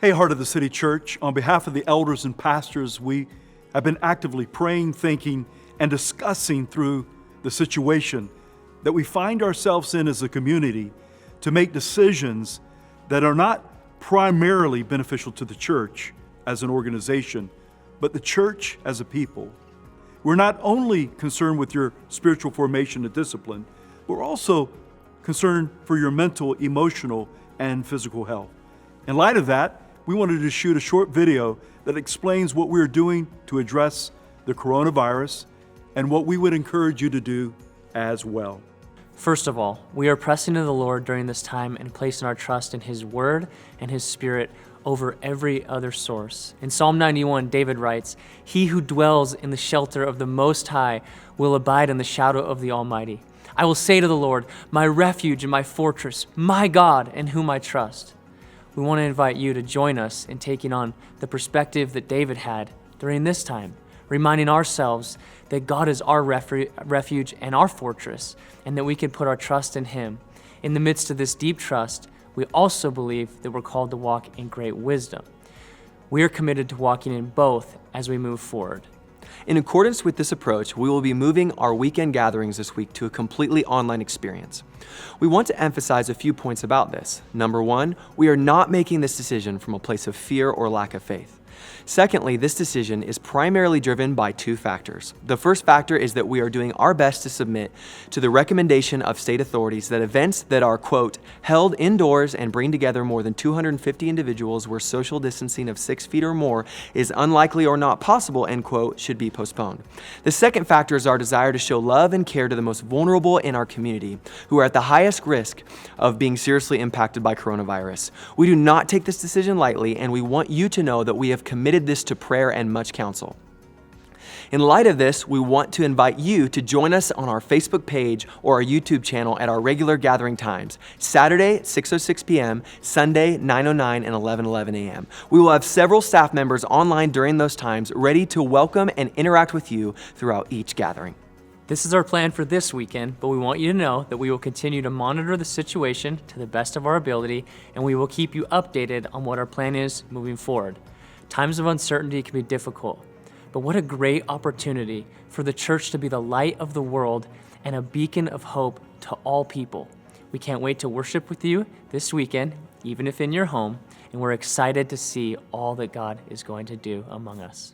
Hey, Heart of the City Church, on behalf of the elders and pastors, we have been actively praying, thinking, and discussing through the situation that we find ourselves in as a community to make decisions that are not primarily beneficial to the church as an organization, but the church as a people. We're not only concerned with your spiritual formation and discipline, we're also concerned for your mental, emotional, and physical health. In light of that, we wanted to shoot a short video that explains what we're doing to address the coronavirus and what we would encourage you to do as well. First of all, we are pressing to the Lord during this time and placing our trust in His Word and His Spirit over every other source. In Psalm 91, David writes, "He who dwells in the shelter of the Most High will abide in the shadow of the Almighty. I will say to the Lord, my refuge and my fortress, my God in whom I trust." We want to invite you to join us in taking on the perspective that David had during this time, reminding ourselves that God is our refuge and our fortress, and that we can put our trust in Him. In the midst of this deep trust, we also believe that we're called to walk in great wisdom. We are committed to walking in both as we move forward. In accordance with this approach, we will be moving our weekend gatherings this week to a completely online experience. We want to emphasize a few points about this. Number one, we are not making this decision from a place of fear or lack of faith. Secondly, this decision is primarily driven by two factors. The first factor is that we are doing our best to submit to the recommendation of state authorities that events that are, quote, held indoors and bring together more than 250 individuals where social distancing of 6 feet or more is unlikely or not possible, end quote, should be postponed. The second factor is our desire to show love and care to the most vulnerable in our community who are at the highest risk of being seriously impacted by coronavirus. We do not take this decision lightly, and we want you to know that we have committed this to prayer and much counsel. In light of this, we want to invite you to join us on our Facebook page or our YouTube channel at our regular gathering times, Saturday at 6:06 p.m., Sunday 9:09 and 11:11 a.m. We will have several staff members online during those times ready to welcome and interact with you throughout each gathering. This is our plan for this weekend, but we want you to know that we will continue to monitor the situation to the best of our ability, and we will keep you updated on what our plan is moving forward. Times of uncertainty can be difficult, but what a great opportunity for the church to be the light of the world and a beacon of hope to all people. We can't wait to worship with you this weekend, even if in your home, and we're excited to see all that God is going to do among us.